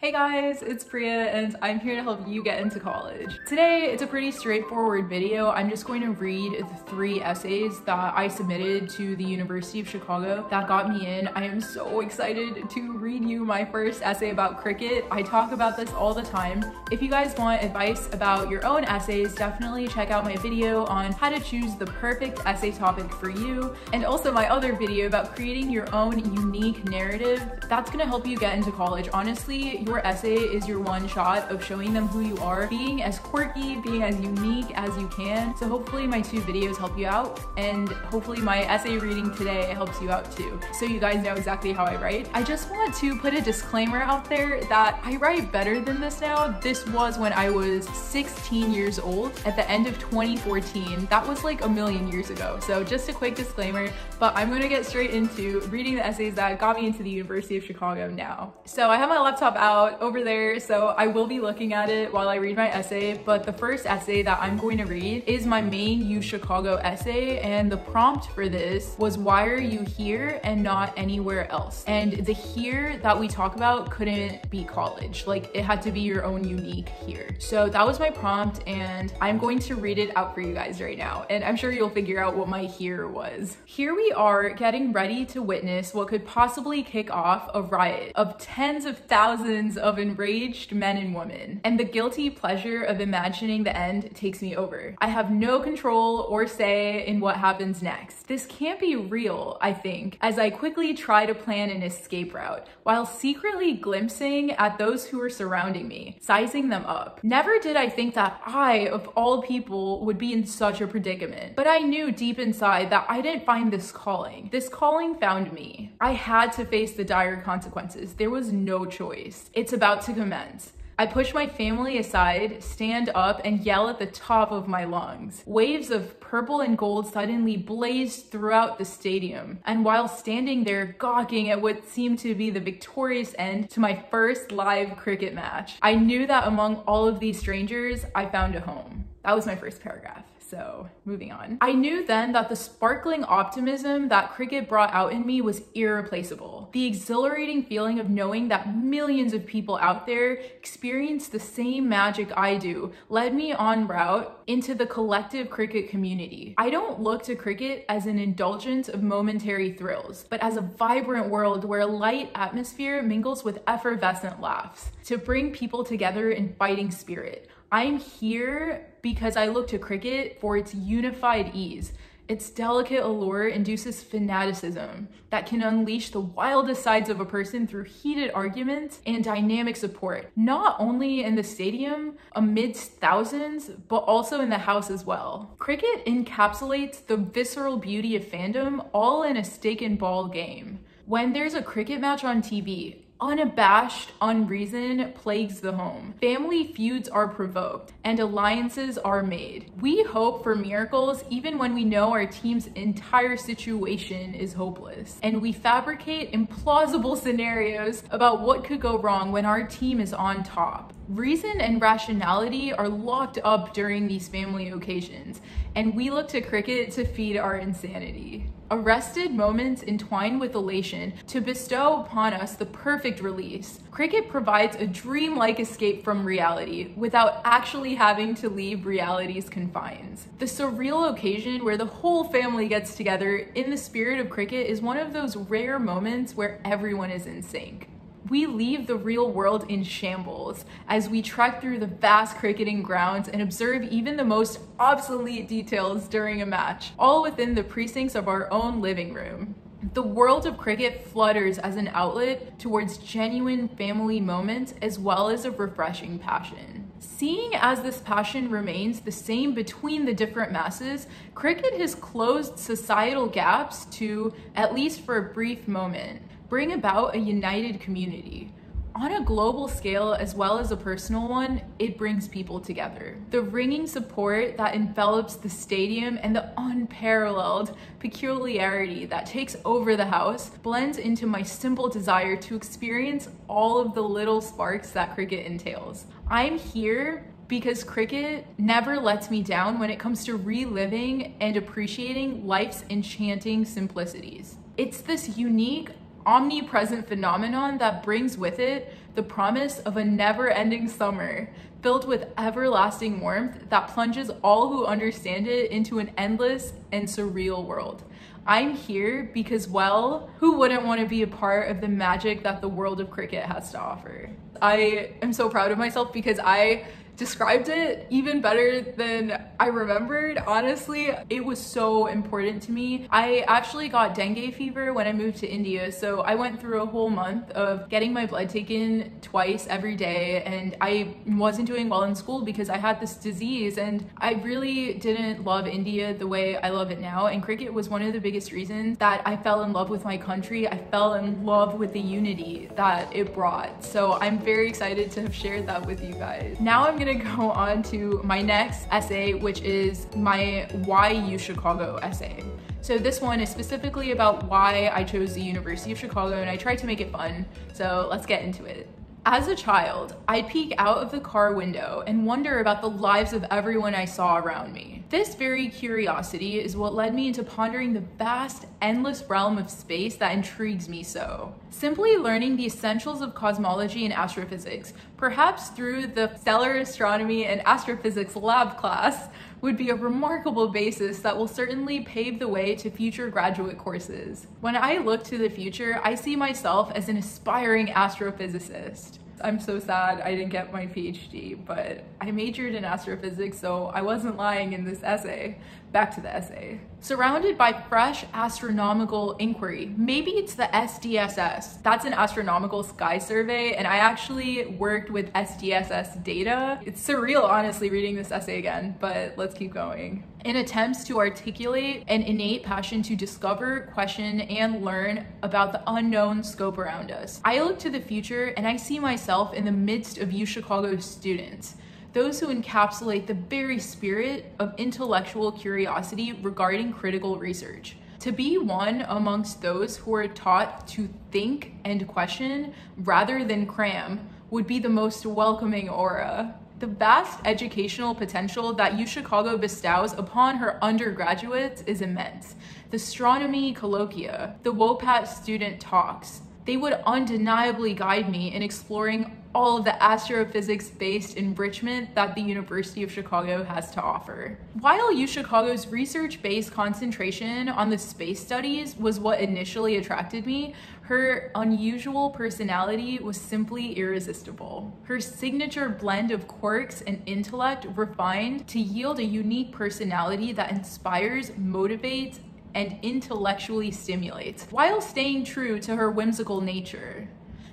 Hey guys, it's Priya and I'm here to help you get into college. Today, it's a pretty straightforward video. I'm just going to read the 3 essays that I submitted to the University of Chicago that got me in. I am so excited to read you my first essay about cricket. I talk about this all the time. If you guys want advice about your own essays, definitely check out my video on how to choose the perfect essay topic for you, and also my other video about creating your own unique narrative. That's gonna help you get into college. Honestly, your essay is your one shot of showing them who you are, being as quirky, being as unique as you can. So hopefully my 2 videos help you out, and hopefully my essay reading today helps you out too, so you guys know exactly how I write. I just want to put a disclaimer out there that I write better than this now. This was when I was 16 years old at the end of 2014. That was like a million years ago. So just a quick disclaimer, but I'm gonna get straight into reading the essays that got me into the University of Chicago now. So I have my laptop out over there, so I will be looking at it while I read my essay, but the first essay that I'm going to read is my main UChicago essay, and the prompt for this was, why are you here and not anywhere else? And the here that we talk about couldn't be college. Like, it had to be your own unique here. So that was my prompt, and I'm going to read it out for you guys right now, and I'm sure you'll figure out what my here was. Here we are getting ready to witness what could possibly kick off a riot of tens of thousands of enraged men and women, and the guilty pleasure of imagining the end takes me over. I have no control or say in what happens next. This can't be real, I think, as I quickly try to plan an escape route, while secretly glimpsing at those who are surrounding me, sizing them up. Never did I think that I, of all people, would be in such a predicament, but I knew deep inside that I didn't find this calling. This calling found me. I had to face the dire consequences. There was no choice. It's about to commence. I push my family aside, stand up, and yell at the top of my lungs. Waves of purple and gold suddenly blazed throughout the stadium, and while standing there gawking at what seemed to be the victorious end to my first live cricket match, I knew that among all of these strangers, I found a home. That was my first paragraph. So moving on. I knew then that the sparkling optimism that cricket brought out in me was irreplaceable. The exhilarating feeling of knowing that millions of people out there experience the same magic I do led me en route into the collective cricket community. I don't look to cricket as an indulgence of momentary thrills, but as a vibrant world where a light atmosphere mingles with effervescent laughs to bring people together in fighting spirit. I'm here because I look to cricket for its unified ease. Its delicate allure induces fanaticism that can unleash the wildest sides of a person through heated arguments and dynamic support, not only in the stadium amidst thousands, but also in the house as well. Cricket encapsulates the visceral beauty of fandom all in a stick and ball game. When there's a cricket match on TV, unabashed unreason plagues the home. Family feuds are provoked and alliances are made. We hope for miracles even when we know our team's entire situation is hopeless. And we fabricate implausible scenarios about what could go wrong when our team is on top. Reason and rationality are locked up during these family occasions, and we look to cricket to feed our insanity. Arrested moments entwine with elation to bestow upon us the perfect release. Cricket provides a dreamlike escape from reality without actually having to leave reality's confines. The surreal occasion where the whole family gets together in the spirit of cricket is one of those rare moments where everyone is in sync. We leave the real world in shambles as we trek through the vast cricketing grounds and observe even the most obsolete details during a match, all within the precincts of our own living room. The world of cricket flutters as an outlet towards genuine family moments as well as a refreshing passion. Seeing as this passion remains the same between the different masses, cricket has closed societal gaps to, at least for a brief moment, bring about a united community. On a global scale as well as a personal one, it brings people together. The ringing support that envelops the stadium and the unparalleled peculiarity that takes over the house blends into my simple desire to experience all of the little sparks that cricket entails. I'm here because cricket never lets me down when it comes to reliving and appreciating life's enchanting simplicities. It's this unique, omnipresent phenomenon that brings with it the promise of a never-ending summer filled with everlasting warmth that plunges all who understand it into an endless and surreal world. I'm here because, well, who wouldn't want to be a part of the magic that the world of cricket has to offer? I am so proud of myself because I described it even better than I remembered. Honestly, it was so important to me. I actually got dengue fever when I moved to India, so I went through a whole month of getting my blood taken twice every day, and I wasn't doing well in school because I had this disease, and I really didn't love India the way I love it now, and cricket was one of the biggest reasons that I fell in love with my country. I fell in love with the unity that it brought, so I'm very excited to have shared that with you guys. Now I'm gonna go on to my next essay, which is my Why UChicago essay. So this one is specifically about why I chose the University of Chicago, and I tried to make it fun, so let's get into it. As a child, I'd peek out of the car window and wonder about the lives of everyone I saw around me. This very curiosity is what led me into pondering the vast, endless realm of space that intrigues me so. Simply learning the essentials of cosmology and astrophysics, perhaps through the stellar astronomy and astrophysics lab class, would be a remarkable basis that will certainly pave the way to future graduate courses. When I look to the future, I see myself as an aspiring astrophysicist. I'm so sad I didn't get my PhD, but I majored in astrophysics, so I wasn't lying in this essay. Back to the essay. Surrounded by fresh astronomical inquiry, maybe it's the SDSS. That's an astronomical sky survey, and I actually worked with SDSS data. It's surreal, honestly, reading this essay again, but let's keep going. In attempts to articulate an innate passion to discover, question, and learn about the unknown scope around us. I look to the future and I see myself in the midst of UChicago's students, those who encapsulate the very spirit of intellectual curiosity regarding critical research. To be one amongst those who are taught to think and question rather than cram would be the most welcoming aura. The vast educational potential that UChicago bestows upon her undergraduates is immense. The astronomy colloquia, the WOPAT student talks, they would undeniably guide me in exploring all of the astrophysics-based enrichment that the University of Chicago has to offer. While UChicago's research-based concentration on the space studies was what initially attracted me, her unusual personality was simply irresistible. Her signature blend of quirks and intellect refined to yield a unique personality that inspires, motivates, and intellectually stimulates, while staying true to her whimsical nature.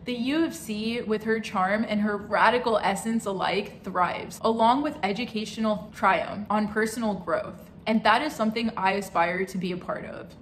The U of C, with her charm and her radical essence alike, thrives, along with educational triumph on personal growth. And that is something I aspire to be a part of.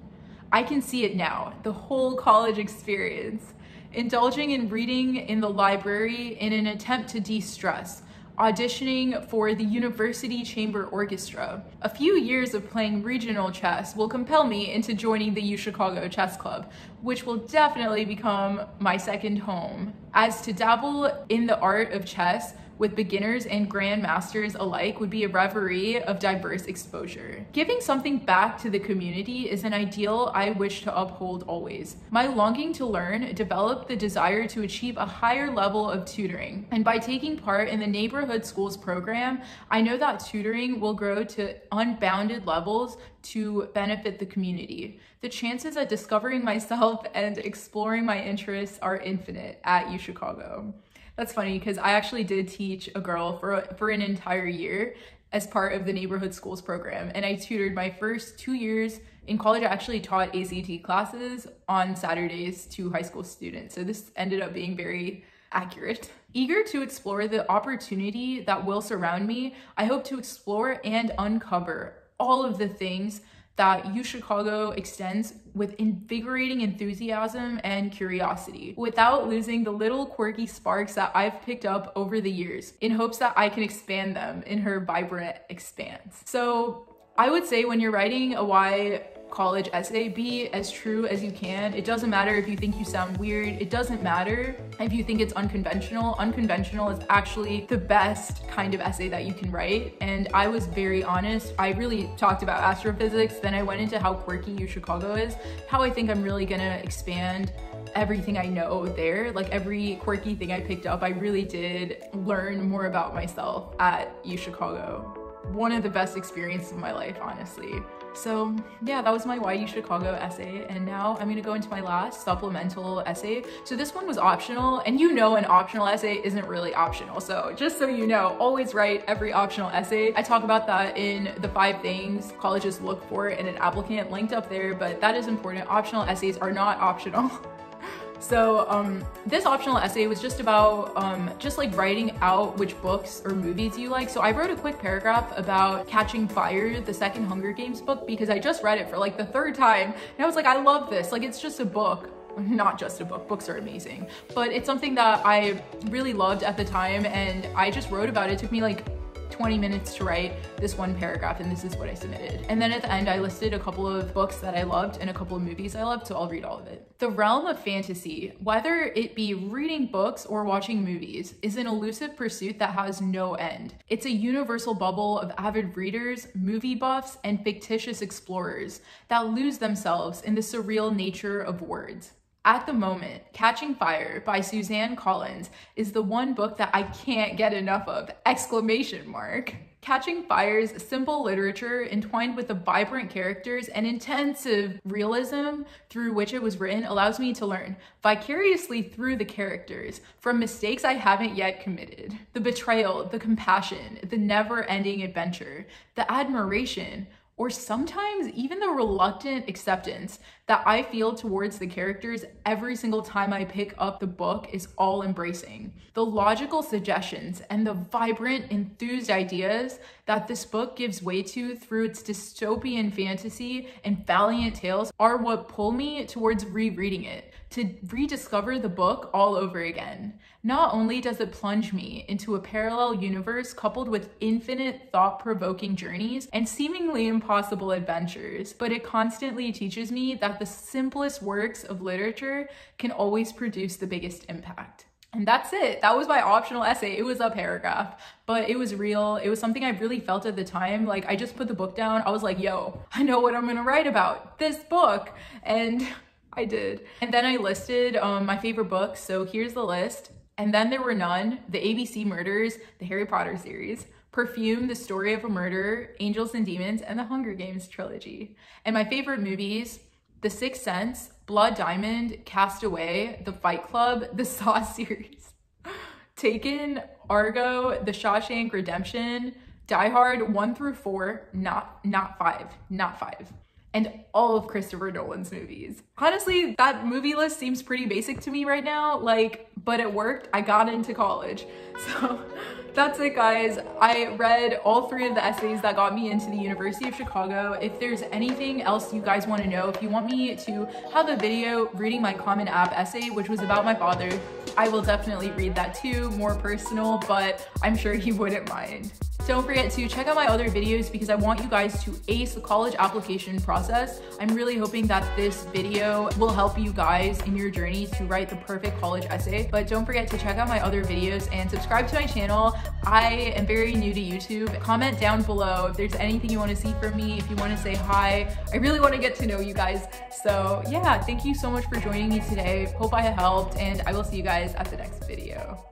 I can see it now, the whole college experience. Indulging in reading in the library in an attempt to de-stress, auditioning for the University Chamber Orchestra. A few years of playing regional chess will compel me into joining the UChicago Chess Club, which will definitely become my second home. As to dabble in the art of chess with beginners and grandmasters alike would be a reverie of diverse exposure. Giving something back to the community is an ideal I wish to uphold always. My longing to learn developed the desire to achieve a higher level of tutoring, and by taking part in the neighborhood schools program, I know that tutoring will grow to unbounded levels to benefit the community. The chances at discovering myself and exploring my interests are infinite at UChicago. That's funny because I actually did teach a girl for an entire year as part of the neighborhood schools program, and I tutored my first 2 years in college. I actually taught ACT classes on Saturdays to high school students, so this ended up being very accurate. Eager to explore the opportunity that will surround me, I hope to explore and uncover all of the things that UChicago extends with invigorating enthusiasm and curiosity, without losing the little quirky sparks that I've picked up over the years, in hopes that I can expand them in her vibrant expanse. So I would say when you're writing a why college essay, be as true as you can. It doesn't matter if you think you sound weird. It doesn't matter if you think it's unconventional. Unconventional is actually the best kind of essay that you can write. And I was very honest. I really talked about astrophysics. Then I went into how quirky UChicago is, how I think I'm really gonna expand everything I know there. Like every quirky thing I picked up, I really did learn more about myself at UChicago. One of the best experiences of my life, honestly. So yeah, that was my Why UChicago essay, and now I'm gonna go into my last supplemental essay. So this one was optional, and you know an optional essay isn't really optional. So just so you know, always write every optional essay. I talk about that in the 5 things colleges look for in an applicant, linked up there, but that is important. Optional essays are not optional. So this optional essay was just about just like writing out which books or movies you like. So I wrote a quick paragraph about Catching Fire, the second Hunger Games book, because I just read it for like the 3rd time. And I was like, I love this. Like, it's just a book. Not just a book, books are amazing. But it's something that I really loved at the time, and I just wrote about it. It took me like 20 minutes to write this one paragraph, and this is what I submitted. And then at the end, I listed a couple of books that I loved and a couple of movies I loved, so I'll read all of it. The realm of fantasy, whether it be reading books or watching movies, is an elusive pursuit that has no end. It's a universal bubble of avid readers, movie buffs, and fictitious explorers that lose themselves in the surreal nature of words. At the moment, Catching Fire by Suzanne Collins is the one book that I can't get enough of! Exclamation mark. Catching Fire's simple literature, entwined with the vibrant characters and intensive realism through which it was written, allows me to learn vicariously through the characters from mistakes I haven't yet committed. The betrayal, the compassion, the never-ending adventure, the admiration, or sometimes even the reluctant acceptance that I feel towards the characters every single time I pick up the book is all embracing. The logical suggestions and the vibrant, enthused ideas that this book gives way to through its dystopian fantasy and valiant tales are what pull me towards rereading it, to rediscover the book all over again. Not only does it plunge me into a parallel universe coupled with infinite thought-provoking journeys and seemingly impossible adventures, but it constantly teaches me that the simplest works of literature can always produce the biggest impact. And that's it. That was my optional essay. It was a paragraph, but it was real. It was something I really felt at the time. Like, I just put the book down. I was like, yo, I know what I'm gonna write about, this book. And I did. And then I listed my favorite books. So here's the list. And Then There Were None, The ABC Murders, the Harry Potter series, Perfume, The Story of a Murder, Angels and Demons, and the Hunger Games trilogy. And my favorite movies: The Sixth Sense, Blood Diamond, Cast Away, The Fight Club, the Saw series, Taken, Argo, The Shawshank Redemption, Die Hard 1 through 4, not 5, and all of Christopher Nolan's movies. Honestly, that movie list seems pretty basic to me right now, like, but it worked. I got into college. So that's it, guys. I read all 3 of the essays that got me into the University of Chicago. If there's anything else you guys want to know, if you want me to have a video reading my Common App essay, which was about my father, I will definitely read that too, more personal, but I'm sure he wouldn't mind. Don't forget to check out my other videos because I want you guys to ace the college application process. I'm really hoping that this video will help you guys in your journey to write the perfect college essay. But don't forget to check out my other videos and subscribe to my channel. I am very new to YouTube. Comment down below if there's anything you want to see from me, if you want to say hi. I really want to get to know you guys. So yeah, thank you so much for joining me today. Hope I helped, and I will see you guys at the next video.